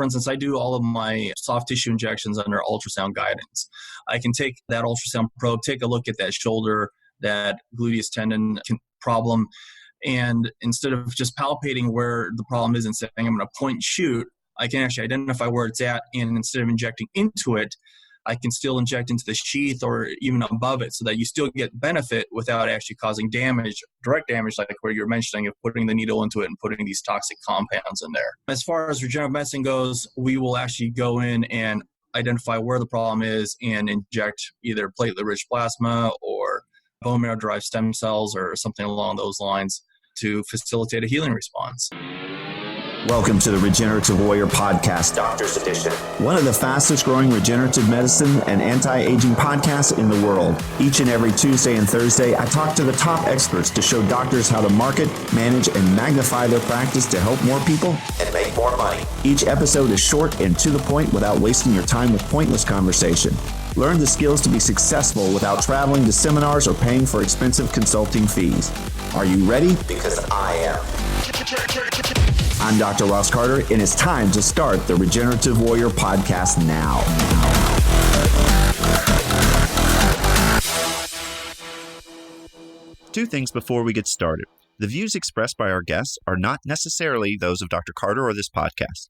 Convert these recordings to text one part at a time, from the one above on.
For instance, I do all of my soft tissue injections under ultrasound guidance. I can take that ultrasound probe, take a look at that shoulder, that gluteus tendon problem, and instead of just palpating where the problem is and saying, I'm going to point and shoot, I can actually identify where it's at, and instead of injecting into it, I can still inject into the sheath or even above it so that you still get benefit without actually causing damage, direct damage, like where you're mentioning of putting the needle into it and putting these toxic compounds in there. As far as regenerative medicine goes, we will actually go in and identify where the problem is and inject either platelet-rich plasma or bone marrow-derived stem cells or something along those lines to facilitate a healing response. Welcome to the Regenerative Warrior Podcast, Doctor's Edition, one of the fastest growing regenerative medicine and anti-aging podcasts in the world. Each and every Tuesday and Thursday, I talk to the top experts to show doctors how to market, manage, and magnify their practice to help more people and make more money. Each episode is short and to the point without wasting your time with pointless conversation. Learn the skills to be successful without traveling to seminars or paying for expensive consulting fees. Are you ready? Because I am. I'm Dr. Ross Carter, and it's time to start the Regenerative Warrior Podcast now. Two things before we get started. The views expressed by our guests are not necessarily those of Dr. Carter or this podcast.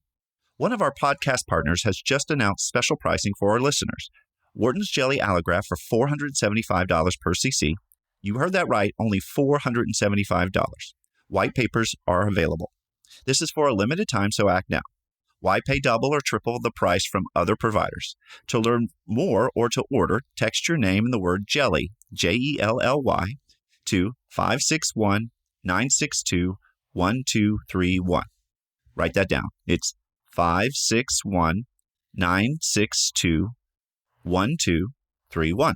One of our podcast partners has just announced special pricing for our listeners. Wharton's Jelly Allograft for $475 per cc. You heard that right, only $475. White papers are available. This is for a limited time, so act now. Why pay double or triple the price from other providers? To learn more or to order, text your name and the word JELLY, Jelly, to 561-962-1231. Write that down. It's 561-962-1231.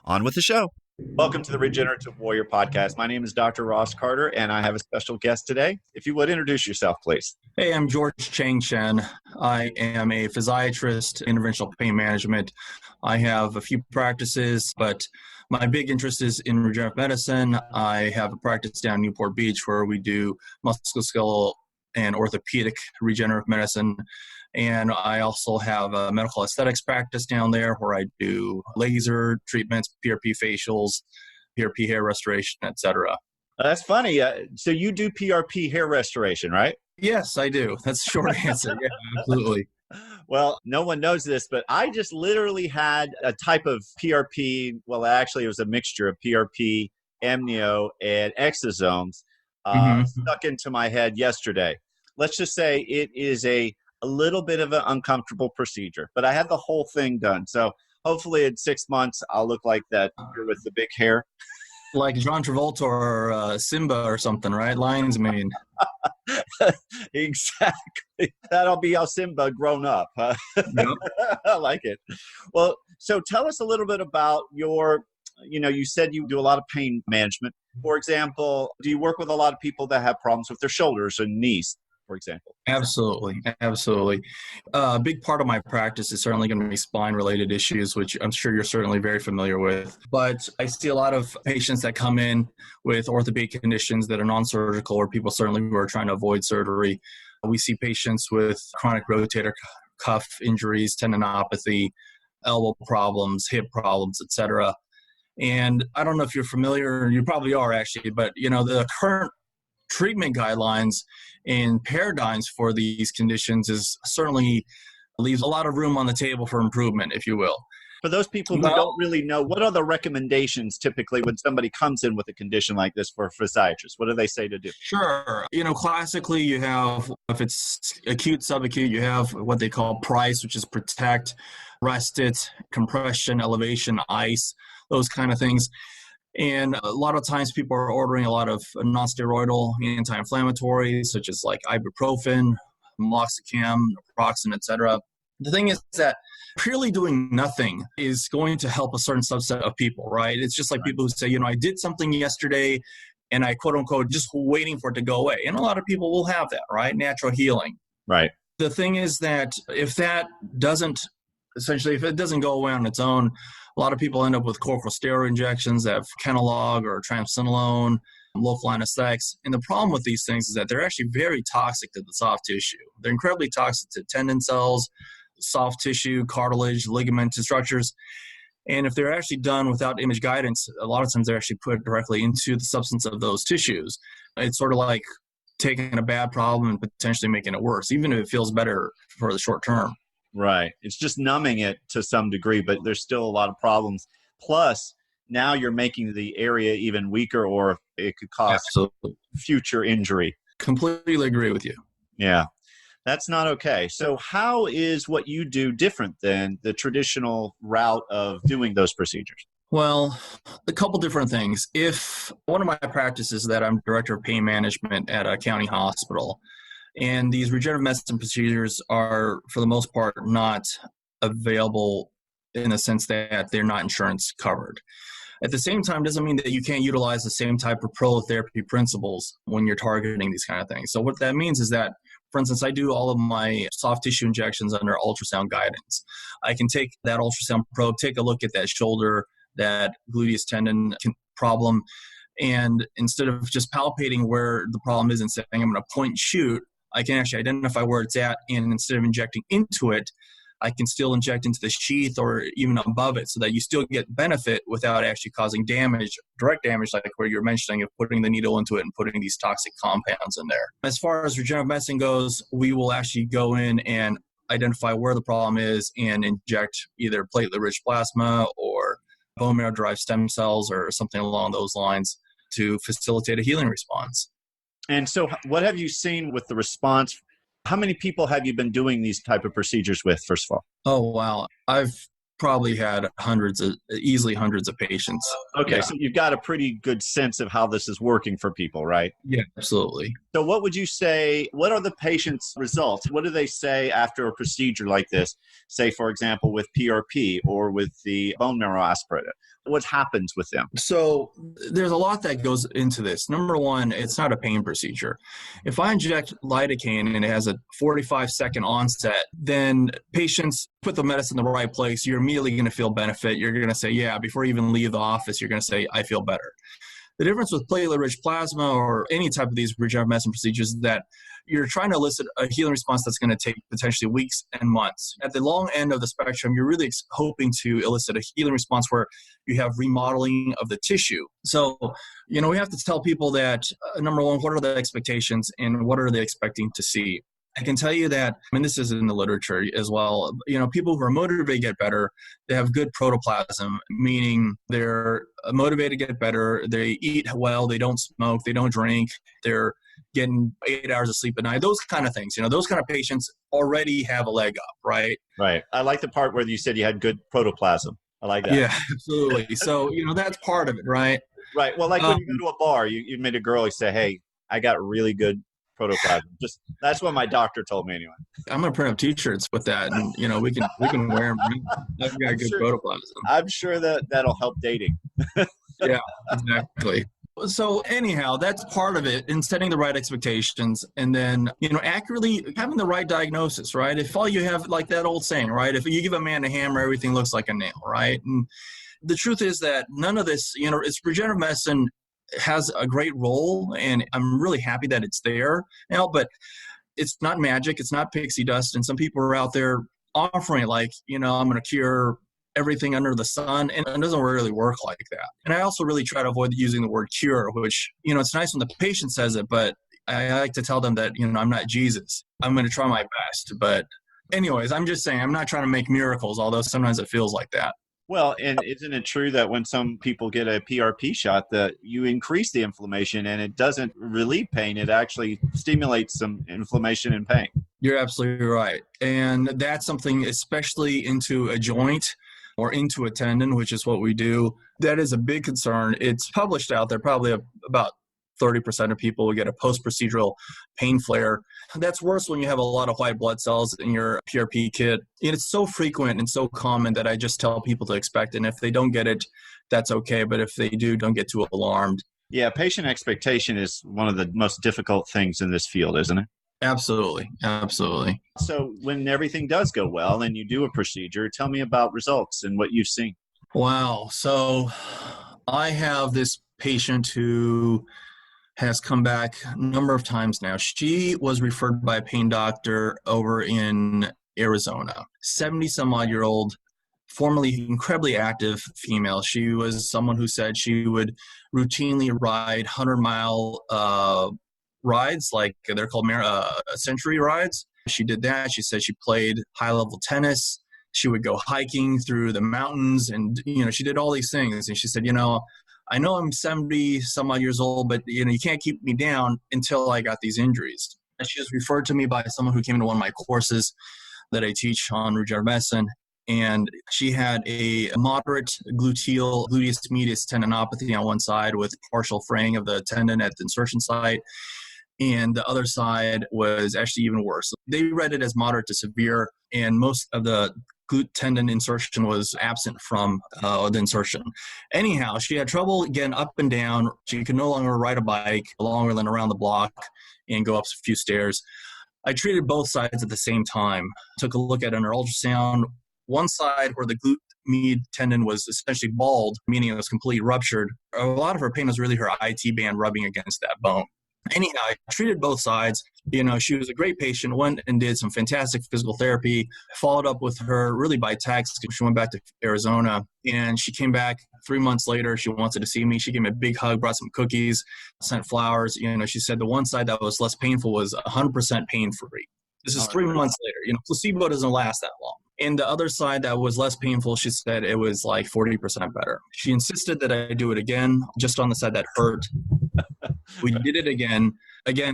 On with the show. Welcome to the Regenerative Warrior Podcast. My name is Dr. Ross Carter, and I have a special guest today. If you would, introduce yourself, please. Hey, I'm George Chang Chien. I am a physiatrist, interventional pain management. I have a few practices, but my big interest is in regenerative medicine. I have a practice down in Newport Beach where we do musculoskeletal and orthopedic regenerative medicine. And I also have a medical aesthetics practice down there where I do laser treatments, PRP facials, PRP hair restoration, etc. That's funny. So you do PRP hair restoration, right? Yes, I do. That's the short answer. Yeah, absolutely. Well, no one knows this, but I just literally had a type of PRP. Well, actually, it was a mixture of PRP, amnio, and exosomes stuck into my head yesterday. Let's just say it is a little bit of an uncomfortable procedure, but I had the whole thing done. So hopefully in 6 months, I'll look like that with the big hair. Like John Travolta or Simba or something, right? Lion's mane. Exactly. That'll be how Simba grown up. Huh? Yep. I like it. Well, so tell us a little bit about your, you said you do a lot of pain management. For example, do you work with a lot of people that have problems with their shoulders and knees, for example? Absolutely. A big part of my practice is certainly going to be spine-related issues, which I'm sure you're certainly very familiar with. But I see a lot of patients that come in with orthopedic conditions that are non-surgical, or people certainly who are trying to avoid surgery. We see patients with chronic rotator cuff injuries, tendinopathy, elbow problems, hip problems, etc. And I don't know if you're familiar, you probably are actually, but the current treatment guidelines and paradigms for these conditions is certainly leaves a lot of room on the table for improvement, if you will. For those people who don't really know, what are the recommendations typically when somebody comes in with a condition like this for a physiatrist? What do they say to do? Sure. Classically, you have, if it's acute, subacute, you have what they call PRICE, which is protect, rest it, compression, elevation, ice, those kind of things. And a lot of times people are ordering a lot of non-steroidal anti-inflammatories, such as like ibuprofen, meloxicam, naproxen, etc. The thing is that purely doing nothing is going to help a certain subset of people, right? It's just like people who say, I did something yesterday and I quote unquote just waiting for it to go away. And a lot of people will have that, right? Natural healing. Right. The thing is that if it doesn't go away on its own, a lot of people end up with corticosteroid injections that have Kenalog or triamcinolone, local anesthetics. And the problem with these things is that they're actually very toxic to the soft tissue. They're incredibly toxic to tendon cells, soft tissue, cartilage, ligament structures. And if they're actually done without image guidance, a lot of times they're actually put directly into the substance of those tissues. It's sort of like taking a bad problem and potentially making it worse, even if it feels better for the short term. Right. It's just numbing it to some degree, but there's still a lot of problems. Plus, now you're making the area even weaker, or it could cause future injury. Completely agree with you. Yeah. That's not okay. So how is what you do different than the traditional route of doing those procedures? Well, a couple different things. If one of my practices that I'm director of pain management at a county hospital, and these regenerative medicine procedures are, for the most part, not available in the sense that they're not insurance covered. At the same time, doesn't mean that you can't utilize the same type of prolotherapy principles when you're targeting these kind of things. So what that means is that, for instance, I do all of my soft tissue injections under ultrasound guidance. I can take that ultrasound probe, take a look at that shoulder, that gluteus tendon problem, and instead of just palpating where the problem is and saying, I'm going to point and shoot, I can actually identify where it's at, and instead of injecting into it, I can still inject into the sheath or even above it so that you still get benefit without actually causing damage, direct damage, like where you're mentioning of putting the needle into it and putting these toxic compounds in there. As far as regenerative medicine goes, we will actually go in and identify where the problem is and inject either platelet-rich plasma or bone marrow-derived stem cells or something along those lines to facilitate a healing response. And so what have you seen with the response? How many people have you been doing these type of procedures with, first of all? Oh, wow. I've probably had easily hundreds of patients. Okay, Yeah. So you've got a pretty good sense of how this is working for people, right? Yeah, absolutely. So what would you say, what are the patient's results? What do they say after a procedure like this? Say, for example, with PRP or with the bone marrow aspirated. What happens with them? So there's a lot that goes into this. Number one, it's not a pain procedure. If I inject lidocaine and it has a 45-second onset, then patients put the medicine in the right place. You're immediately going to feel benefit. You're going to say, yeah, before you even leave the office, you're going to say, I feel better. The difference with platelet-rich plasma or any type of these regenerative medicine procedures is that you're trying to elicit a healing response that's going to take potentially weeks and months. At the long end of the spectrum, you're really hoping to elicit a healing response where you have remodeling of the tissue. So, we have to tell people that, number one, what are the expectations and what are they expecting to see? I can tell you that, and this is in the literature as well, people who are motivated to get better, they have good protoplasm, meaning they're motivated to get better, they eat well, they don't smoke, they don't drink, they're getting 8 hours of sleep at night, those kind of things. Those kind of patients already have a leg up, right? Right. I like the part where you said you had good protoplasm. I like that. Yeah, absolutely. So, that's part of it, right? Right. Well, like when you go to a bar, you meet a girl, you say, hey, I got really good protoplasm. That's what my doctor told me anyway. I'm gonna print up T-shirts with that, and we can wear them. I've got good protoplasm. I'm sure that'll help dating. Yeah, exactly. So anyhow, that's part of it in setting the right expectations, and then accurately having the right diagnosis. Right? If all you have, like that old saying, right? If you give a man a hammer, everything looks like a nail. Right? And the truth is that none of this, it's regenerative medicine has a great role, and I'm really happy that it's there now, but it's not magic, it's not pixie dust, and some people are out there offering it like, I'm going to cure everything under the sun, and it doesn't really work like that. And I also really try to avoid using the word cure, which, it's nice when the patient says it, but I like to tell them that, I'm not Jesus. I'm going to try my best. But anyways, I'm just saying, I'm not trying to make miracles, although sometimes it feels like that. Well, and isn't it true that when some people get a PRP shot that you increase the inflammation and it doesn't relieve pain, it actually stimulates some inflammation and pain? You're absolutely right. And that's something, especially into a joint or into a tendon, which is what we do, that is a big concern. It's published out there, probably about 30% of people will get a post-procedural pain flare. That's worse when you have a lot of white blood cells in your PRP kit. And it's so frequent and so common that I just tell people to expect it. And if they don't get it, that's okay. But if they do, don't get too alarmed. Yeah, patient expectation is one of the most difficult things in this field, isn't it? Absolutely. Absolutely. So when everything does go well and you do a procedure, tell me about results and what you've seen. Wow. So I have this patient who has come back a number of times now. She was referred by a pain doctor over in Arizona, 70-some-odd-year-old, formerly incredibly active female. She was someone who said she would routinely ride 100-mile rides, like they're called century rides. She did that. She said she played high-level tennis. She would go hiking through the mountains, and she did all these things. And she said, I know I'm 70 some odd years old, but you can't keep me down until I got these injuries. And she was referred to me by someone who came to one of my courses that I teach on regenerative medicine. And she had a moderate gluteus medius tendinopathy on one side with partial fraying of the tendon at the insertion site. And the other side was actually even worse. They read it as moderate to severe, and most of the glute tendon insertion was absent from the insertion. Anyhow, she had trouble getting up and down. She could no longer ride a bike longer than around the block and go up a few stairs. I treated both sides at the same time. Took a look at an ultrasound. One side where the glute med tendon was essentially bald, meaning it was completely ruptured. A lot of her pain was really her IT band rubbing against that bone. Anyhow, I treated both sides. She was a great patient, went and did some fantastic physical therapy, followed up with her really by text. She went back to Arizona, and she came back 3 months later. She wanted to see me. She gave me a big hug, brought some cookies, sent flowers. She said the one side that was less painful was 100% pain-free. This is 3 months later. Placebo doesn't last that long. And the other side that was less painful, she said it was like 40% better. She insisted that I do it again, just on the side that hurt. We did it again,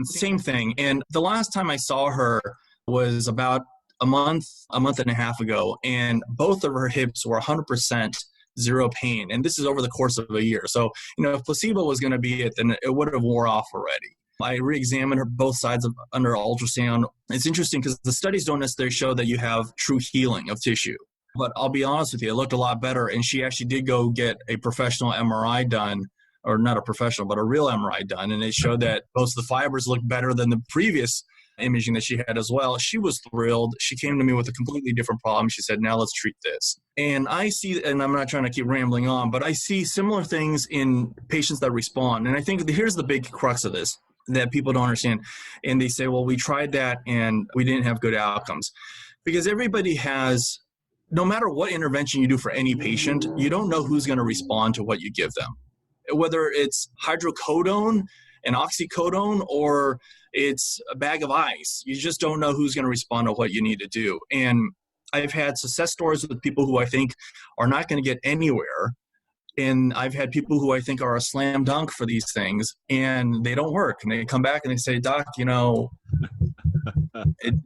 same thing. And the last time I saw her was about a month and a half ago, and both of her hips were 100% zero pain. And this is over the course of a year. So, if placebo was going to be it, then it would have wore off already. I re-examined her both sides under ultrasound. It's interesting because the studies don't necessarily show that you have true healing of tissue. But I'll be honest with you, it looked a lot better. And she actually did go get a professional MRI done, or not a professional, but a real MRI done. And it showed that most of the fibers looked better than the previous imaging that she had as well. She was thrilled. She came to me with a completely different problem. She said, now let's treat this. And I see, and I'm not trying to keep rambling on, but I see similar things in patients that respond. And I think here's the big crux of this that people don't understand. And they say, well, we tried that and we didn't have good outcomes. Because everybody has, no matter what intervention you do for any patient, you don't know who's going to respond to what you give them. Whether it's hydrocodone and oxycodone or it's a bag of ice, you just don't know who's going to respond to what you need to do. And I've had success stories with people who I think are not going to get anywhere. And I've had people who I think are a slam dunk for these things, and they don't work. And they come back and they say, Doc, it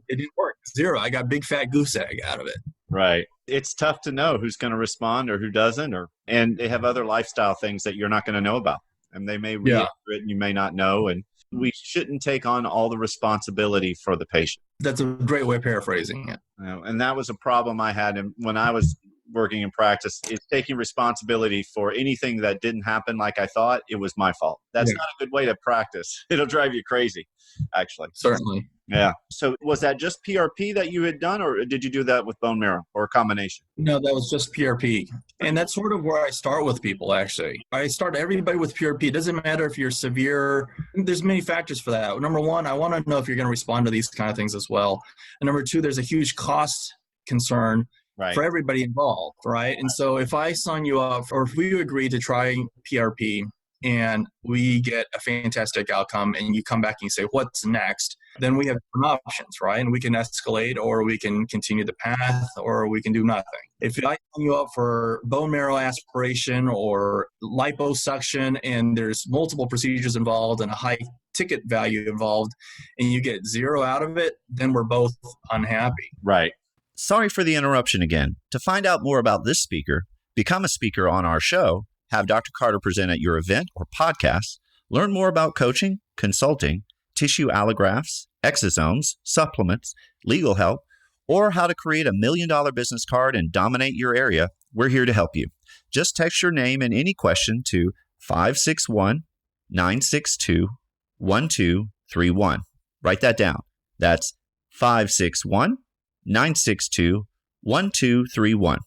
didn't work. Zero. I got big fat goose egg out of it. Right. It's tough to know who's going to respond or who doesn't, and they have other lifestyle things that you're not going to know about. And they may read it and you may not know. And we shouldn't take on all the responsibility for the patient. That's a great way of paraphrasing it. And that was a problem I had when I was working in practice, is taking responsibility for anything that didn't happen like I thought. It was my fault. That's not a good way to practice. It'll drive you crazy, actually. Certainly. Yeah. So was that just PRP that you had done, or did you do that with bone marrow or a combination? No, that was just PRP. And that's sort of where I start with people, actually. I start everybody with PRP. It doesn't matter if you're severe. There's many factors for that. Number one, I want to know if you're going to respond to these kind of things as well. And number two, there's a huge cost concern for everybody involved, right? And so if I sign you up, or if we agree to try PRP and we get a fantastic outcome and you come back and you say, what's next? Then we have different options, right? And we can escalate, or we can continue the path, or we can do nothing. If I sign you up for bone marrow aspiration or liposuction and there's multiple procedures involved and a high ticket value involved and you get zero out of it, then we're both unhappy. Right. Sorry for the interruption again. To find out more about this speaker, become a speaker on our show, have Dr. Carter present at your event or podcast, learn more about coaching, consulting, tissue allografts, exosomes, supplements, legal help, or how to create $1 million business card and dominate your area, we're here to help you. Just text your name and any question to 561-962-1231. Write that down. That's 561-962-1231.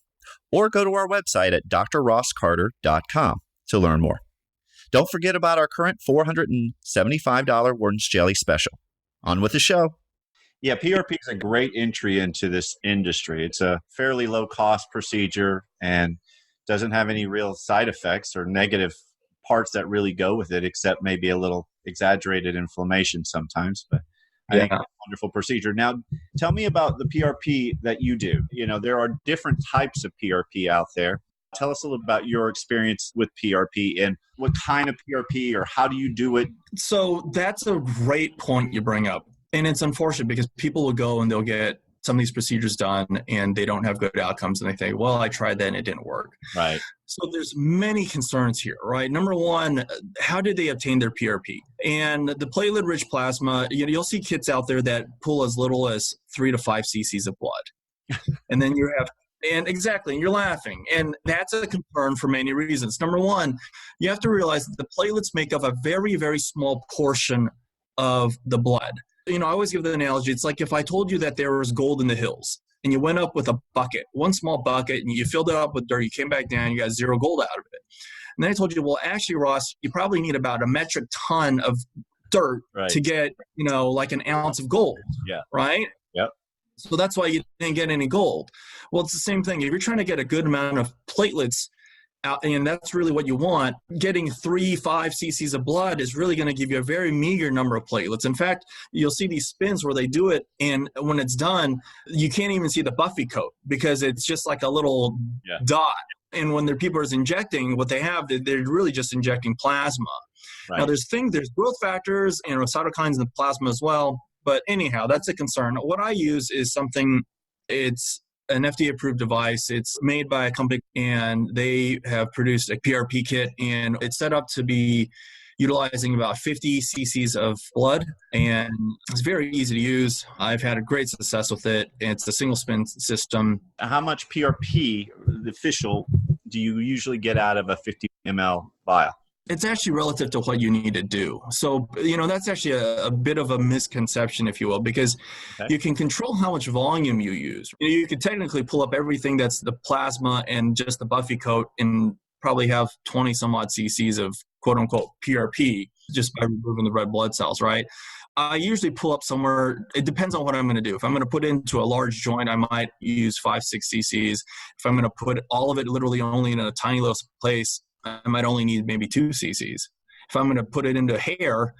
Or go to our website at drrosscarter.com to learn more. Don't forget about our current $475 Warden's Jelly special. On with the show. Yeah, PRP is a great entry into this industry. It's a fairly low-cost procedure and doesn't have any real side effects or negative parts that really go with it, except maybe a little exaggerated inflammation sometimes. But I think it's a wonderful procedure. Now, tell me about the PRP that you do. There are different types of PRP out there. Tell us a little about your experience with PRP and what kind of PRP or how do you do it? So that's a great point you bring up. And it's unfortunate because people will go and they'll get some of these procedures done and they don't have good outcomes and they think, well, I tried that and it didn't work. Right. So there's many concerns here, right? Number one, how did they obtain their PRP? And the platelet-rich plasma, you'll see kids out there that pull as little as 3 to 5 cc's of blood. And then and you're laughing. And that's a concern for many reasons. Number one, you have to realize that the platelets make up a very, very small portion of the blood. I always give the analogy. It's like if I told you that there was gold in the hills and you went up with a bucket, one small bucket, and you filled it up with dirt, you came back down, you got 0 gold out of it. And then I told you, well, actually, Ross, you probably need about a metric ton of dirt to get, like an ounce of gold. Yeah. Right? Yep. So that's why you didn't get any gold. Well, it's the same thing. If you're trying to get a good amount of platelets out, and that's really what you want, getting 3-5 cc's of blood is really going to give you a very meager number of platelets. In fact, you'll see these spins where they do it, and when it's done, you can't even see the buffy coat because it's just like a little dot. And when people are injecting, what they have, they're really just injecting plasma. Right. Now, there's growth factors and cytokines in the plasma as well. But anyhow, that's a concern. What I use is it's an FDA-approved device. It's made by a company, and they have produced a PRP kit, and it's set up to be utilizing about 50 cc's of blood, and it's very easy to use. I've had a great success with it. It's a single-spin system. How much PRP, the official, do you usually get out of a 50 ml vial? It's actually relative to what you need to do. So, that's actually a bit of a misconception, if you will, because you can control how much volume you use. You could technically pull up everything that's the plasma and just the buffy coat and probably have 20 some odd cc's of quote unquote PRP just by removing the red blood cells, right? I usually pull up somewhere, it depends on what I'm going to do. If I'm going to put it into a large joint, I might use 5-6 cc's. If I'm going to put all of it literally only in a tiny little place, I might only need maybe 2 cc's. If I'm going to put it into hair,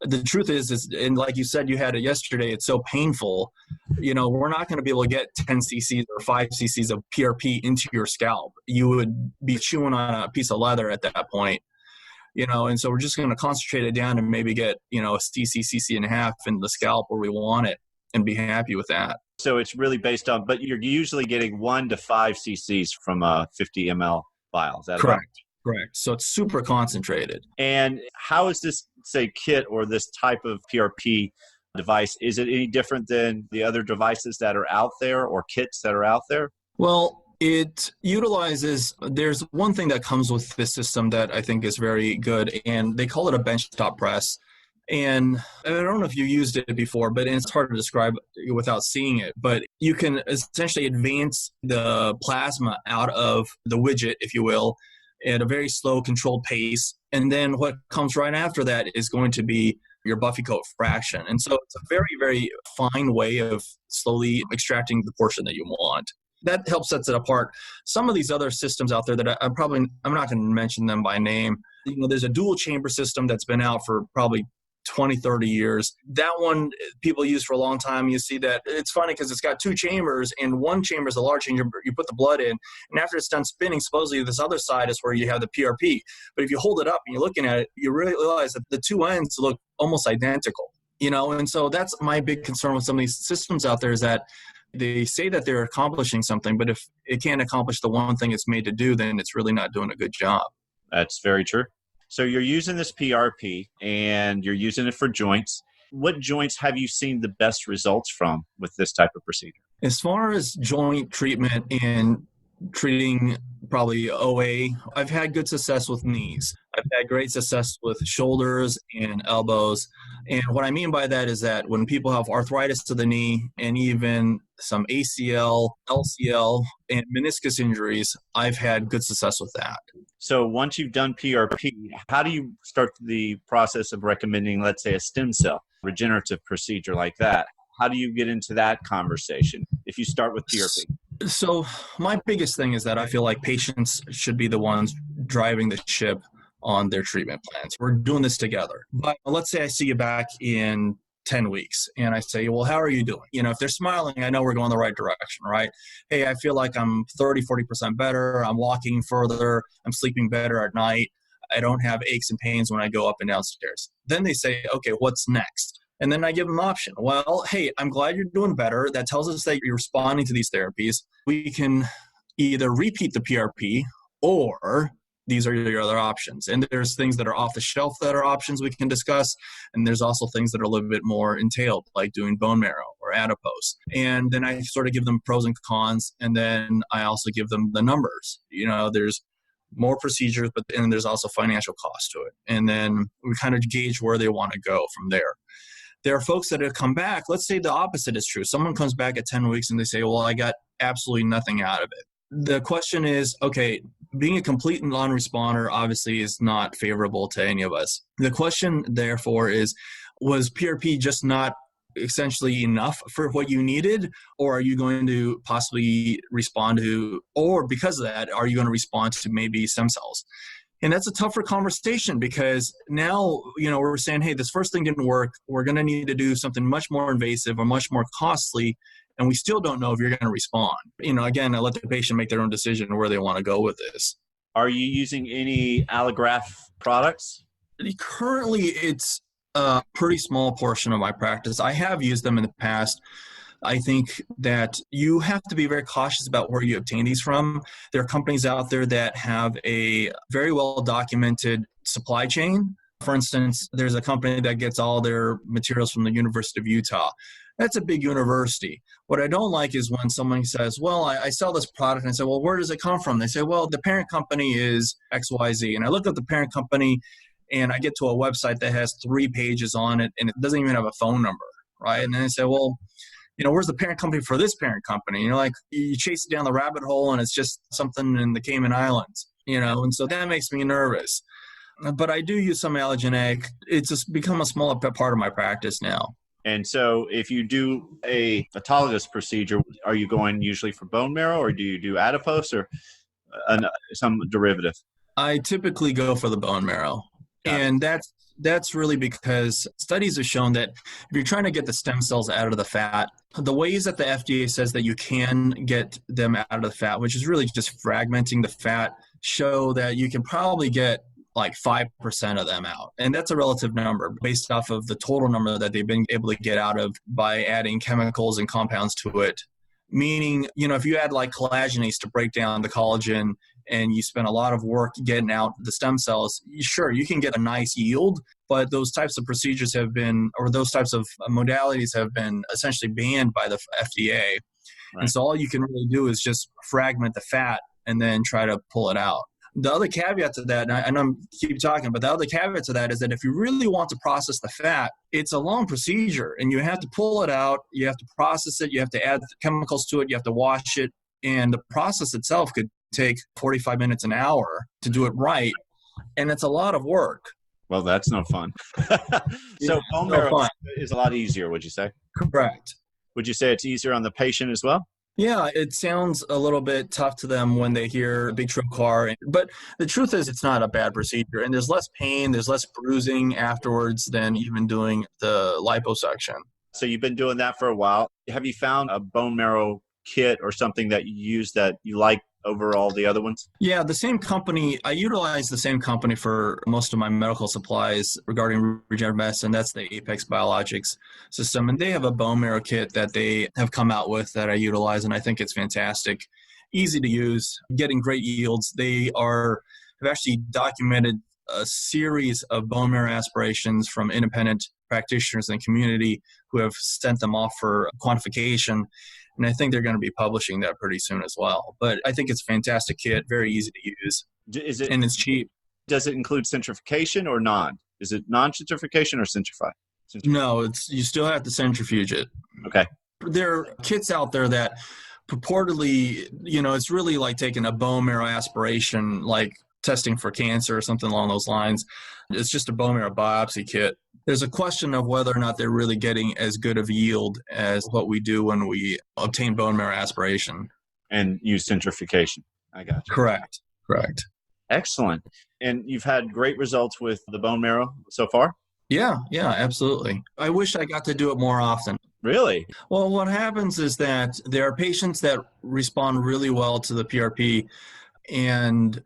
the truth is, and like you said, you had it yesterday, it's so painful, we're not going to be able to get 10 cc's or 5 cc's of PRP into your scalp. You would be chewing on a piece of leather at that point, and so we're just going to concentrate it down and maybe get, a cc and a half in the scalp where we want it and be happy with that. So it's really based on, but you're usually getting 1 to 5 cc's from a 50 ml vial. Is that correct? Right? Correct. So it's super concentrated. And how is this, say, kit or this type of PRP device, is it any different than the other devices that are out there or kits that are out there? Well, it utilizes, there's one thing that comes with this system that I think is very good, and they call it a benchtop press. And I don't know if you used it before, but it's hard to describe without seeing it. But you can essentially advance the plasma out of the widget, if you will, at a very slow, controlled pace. And then what comes right after that is going to be your buffy coat fraction. And so it's a very, very fine way of slowly extracting the portion that you want. That helps sets it apart. Some of these other systems out there that I'm not going to mention them by name. There's a dual chamber system that's been out for probably 20, 30 years. That one people use for a long time. You see that it's funny because it's got 2 chambers, and one chamber is a large chamber. You put the blood in, and after it's done spinning, supposedly this other side is where you have the PRP. But if you hold it up and you're looking at it, you really realize that the 2 ends look almost identical. And so that's my big concern with some of these systems out there, is that they say that they're accomplishing something, but if it can't accomplish the one thing it's made to do, then it's really not doing a good job. That's very true. So you're using this PRP and you're using it for joints. What joints have you seen the best results from with this type of procedure? As far as joint treatment and treating probably OA. I've had good success with knees. I've had great success with shoulders and elbows. And what I mean by that is that when people have arthritis to the knee and even some ACL, LCL, and meniscus injuries, I've had good success with that. So once you've done PRP, how do you start the process of recommending, let's say, a stem cell regenerative procedure like that? How do you get into that conversation if you start with PRP? So my biggest thing is that I feel like patients should be the ones driving the ship on their treatment plans. We're doing this together. But let's say I see you back in 10 weeks and I say, well, how are you doing? If they're smiling, I know we're going the right direction, right? Hey, I feel like I'm 30-40% better. I'm walking further. I'm sleeping better at night. I don't have aches and pains when I go up and down stairs. Then they say, okay, what's next? And then I give them an option. Well, hey, I'm glad you're doing better. That tells us that you're responding to these therapies. We can either repeat the PRP or these are your other options. And there's things that are off the shelf that are options we can discuss. And there's also things that are a little bit more entailed, like doing bone marrow or adipose. And then I sort of give them pros and cons. And then I also give them the numbers. There's more procedures, but then there's also financial cost to it. And then we kind of gauge where they want to go from there. There are folks that have come back. Let's say the opposite is true. Someone comes back at 10 weeks and they say, well, I got absolutely nothing out of it. The question is, okay, being a complete non-responder obviously is not favorable to any of us. The question, therefore, is, was PRP just not essentially enough for what you needed? Or are you going to possibly respond to, or because of that, are you going to respond to maybe stem cells? And that's a tougher conversation because now, we're saying, hey, this first thing didn't work. We're going to need to do something much more invasive or much more costly. And we still don't know if you're going to respond. Again, I let the patient make their own decision where they want to go with this. Are you using any allograft products? Currently, it's a pretty small portion of my practice. I have used them in the past. I think that you have to be very cautious about where you obtain these from. There are companies out there that have a very well-documented supply chain. For instance, there's a company that gets all their materials from the University of Utah. That's a big university. What I don't like is when someone says, well, I sell this product, and I say, well, where does it come from? They say, well, the parent company is XYZ. And I look at the parent company, and I get to a website that has 3 pages on it, and it doesn't even have a phone number, right? And then I say, well, where's the parent company for this parent company? You chase it down the rabbit hole and it's just something in the Cayman Islands, and so that makes me nervous. But I do use some allogeneic. It's just become a smaller part of my practice now. And so if you do a autologous procedure, are you going usually for bone marrow or do you do adipose or some derivative? I typically go for the bone marrow. And that's really because studies have shown that if you're trying to get the stem cells out of the fat, the ways that the FDA says that you can get them out of the fat, which is really just fragmenting the fat, show that you can probably get like 5% of them out. And that's a relative number based off of the total number that they've been able to get out of by adding chemicals and compounds to it. Meaning, if you add like collagenase to break down the collagen and you spend a lot of work getting out the stem cells, sure, you can get a nice yield, but those types of procedures have been, or those types of modalities have been essentially banned by the FDA. Right. And so all you can really do is just fragment the fat and then try to pull it out. The other caveat to that, and I'm keep talking, but the other caveat to that is that if you really want to process the fat, it's a long procedure and you have to pull it out, you have to process it, you have to add chemicals to it, you have to wash it, and the process itself could take 45 minutes, an hour to do it right, and it's a lot of work. Well, that's no fun. So bone marrow is a lot easier, would you say? Correct. Would you say it's easier on the patient as well? Yeah, it sounds a little bit tough to them when they hear big trocar, but the truth is it's not a bad procedure, and there's less pain, there's less bruising afterwards than even doing the liposuction. So you've been doing that for a while. Have you found a bone marrow kit or something that you use that you like over all the other ones? Yeah, the same company. I utilize the same company for most of my medical supplies regarding regenerative medicine. That's the Apex Biologics system. And they have a bone marrow kit that they have come out with that I utilize, and I think it's fantastic. Easy to use, getting great yields. They have actually documented a series of bone marrow aspirations from independent practitioners in the community who have sent them off for quantification. And I think they're going to be publishing that pretty soon as well. But I think it's a fantastic kit, very easy to use. And it's cheap. Does it include centrifugation or non? Is it non-centrifugation or centrify? No, you still have to centrifuge it. Okay. There are kits out there that purportedly, it's really like taking a bone marrow aspiration, like testing for cancer or something along those lines. It's just a bone marrow biopsy kit. There's a question of whether or not they're really getting as good of yield as what we do when we obtain bone marrow aspiration. And use centrifugation. I got you. Correct. Excellent. And you've had great results with the bone marrow so far? Yeah, absolutely. I wish I got to do it more often. Really? Well, what happens is that there are patients that respond really well to the PRP, and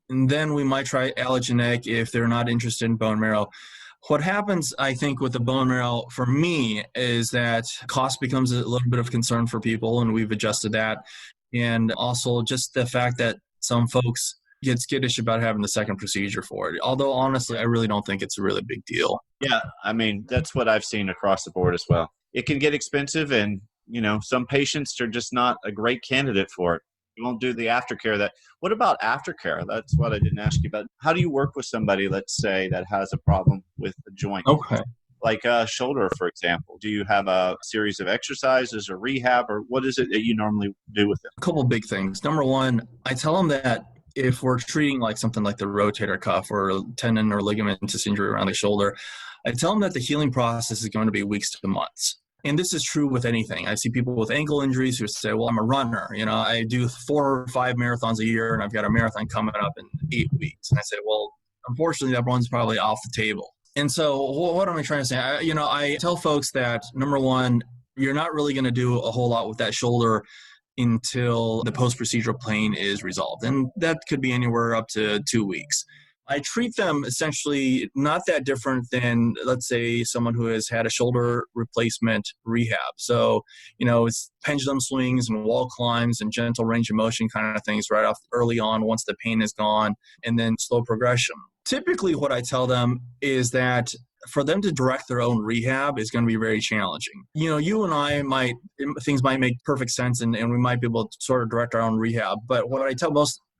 then we might try allogeneic if they're not interested in bone marrow. What happens, I think, with the bone marrow for me is that cost becomes a little bit of concern for people, and we've adjusted that. And also just the fact that some folks get skittish about having the second procedure for it. Although, honestly, I really don't think it's a really big deal. Yeah, I mean, that's what I've seen across the board as well. It can get expensive, and, some patients are just not a great candidate for it. You won't do the aftercare. What about aftercare? That's what I didn't ask you about. How do you work with somebody, let's say, that has a problem with the joint? Okay. Like a shoulder, for example. Do you have a series of exercises or rehab, or what is it that you normally do with them? A couple big things. Number one, I tell them that if we're treating like something like the rotator cuff or tendon or ligamentous injury around the shoulder, I tell them that the healing process is going to be weeks to months. And this is true with anything. I see people with ankle injuries who say, well, I'm a runner. I do 4 or 5 marathons a year, and I've got a marathon coming up in 8 weeks. And I say, well, unfortunately, that one's probably off the table. And so what am I trying to say? I tell folks that, number one, you're not really going to do a whole lot with that shoulder until the post-procedural pain is resolved. And that could be anywhere up to 2 weeks. I treat them essentially not that different than, let's say, someone who has had a shoulder replacement rehab. So, it's pendulum swings and wall climbs and gentle range of motion kind of things right off early on once the pain is gone, and then slow progression. Typically, what I tell them is that for them to direct their own rehab is going to be very challenging. You and I things might make perfect sense and we might be able to sort of direct our own rehab. But what I tell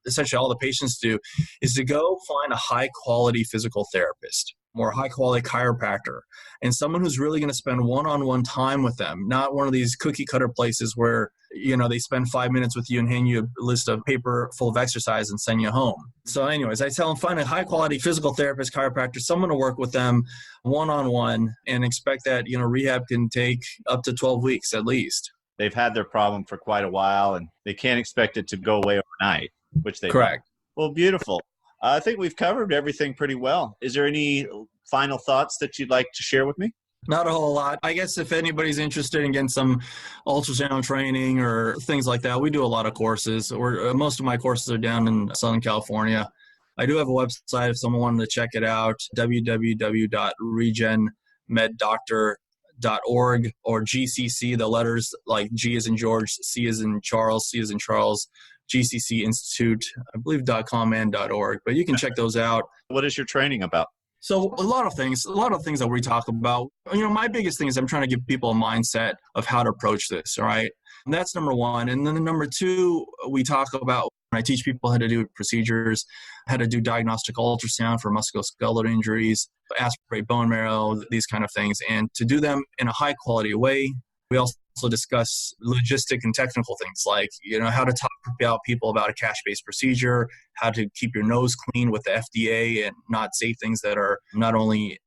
essentially all the patients do is to go find a high quality physical therapist or high quality chiropractor and someone who's really going to spend one-on-one time with them, not one of these cookie cutter places where, they spend 5 minutes with you and hand you a list of paper full of exercise and send you home. So anyways, I tell them find a high quality physical therapist, chiropractor, someone to work with them one-on-one, and expect that, rehab can take up to 12 weeks at least. They've had their problem for quite a while and they can't expect it to go away overnight, which they Correct. Don't. Well, beautiful. I think we've covered everything pretty well. Is there any final thoughts that you'd like to share with me? Not a whole lot. I guess if anybody's interested in getting some ultrasound training or things like that, we do a lot of courses. Most of my courses are down in Southern California. I do have a website if someone wanted to check it out, www.regenmeddoctor.org or GCC, the letters like G as in George, C as in Charles, C as in Charles, GCC Institute, I believe .com and .org. But you can check those out. What is your training about? So a lot of things that we talk about. My biggest thing is I'm trying to give people a mindset of how to approach this, all right? And that's number one. And then number two, we talk about, I teach people how to do procedures, how to do diagnostic ultrasound for musculoskeletal injuries, aspirate bone marrow, these kind of things, and to do them in a high quality way. We also discuss logistic and technical things like, how to talk about people about a cash-based procedure, how to keep your nose clean with the FDA and not say things that are not only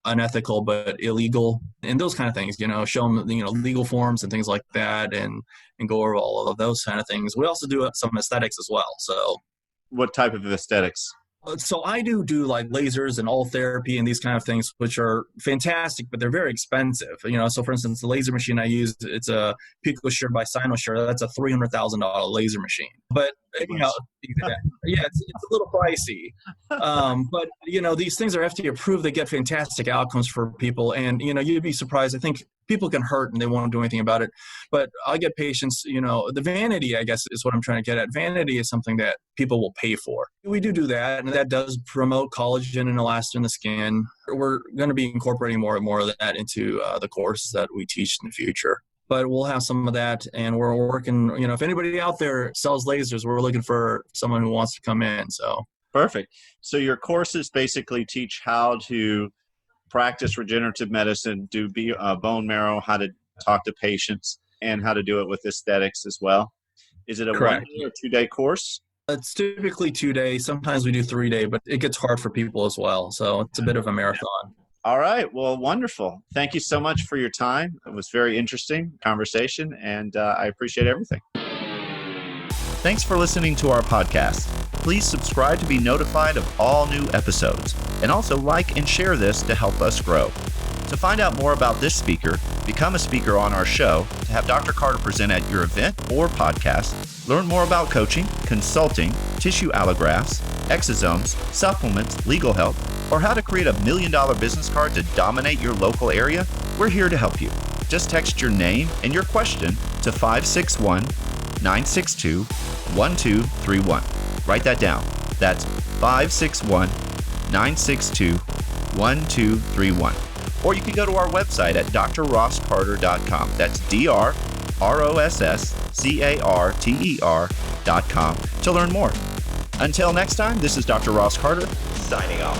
unethical but illegal, and those kind of things, show them, legal forms and things like that, and go over all of those kind of things. We also do some aesthetics as well. So what type of aesthetics? So I do like lasers and all therapy and these kind of things, which are fantastic, but they're very expensive. So for instance, the laser machine I use, it's a PicoSure by Cynosure. That's a $300,000 laser machine. But yeah, it's a little pricey. But these things are FDA approved. They get fantastic outcomes for people, and you'd be surprised. I think people can hurt and they won't do anything about it. But I get patients, the vanity, I guess, is what I'm trying to get at. Vanity is something that people will pay for. We do that, and that does promote collagen and elastin in the skin. We're going to be incorporating more and more of that into the courses that we teach in the future. but we'll have some of that. And we're working, if anybody out there sells lasers, we're looking for someone who wants to come in. So perfect. So your courses basically teach how to practice regenerative medicine, do bone marrow, how to talk to patients, and how to do it with aesthetics as well. Is it a correct. 1 day or 2 day course? It's typically 2 days. Sometimes we do 3 day, but it gets hard for people as well. So it's a bit of a marathon. All right. Well, wonderful. Thank you so much for your time. It was very interesting conversation, and I appreciate everything. Thanks for listening to our podcast. Please subscribe to be notified of all new episodes, and also like and share this to help us grow. To find out more about this speaker, become a speaker on our show, to have Dr. Carter present at your event or podcast, learn more about coaching, consulting, tissue allografts, exosomes, supplements, legal help, or how to create $1 million business card to dominate your local area, we're here to help you. Just text your name and your question to 561-962-1231. Write that down. That's 561-962-1231. Or you can go to our website at drrosscarter.com. That's drrosscarter.com to learn more. Until next time, this is Dr. Ross Carter, signing off.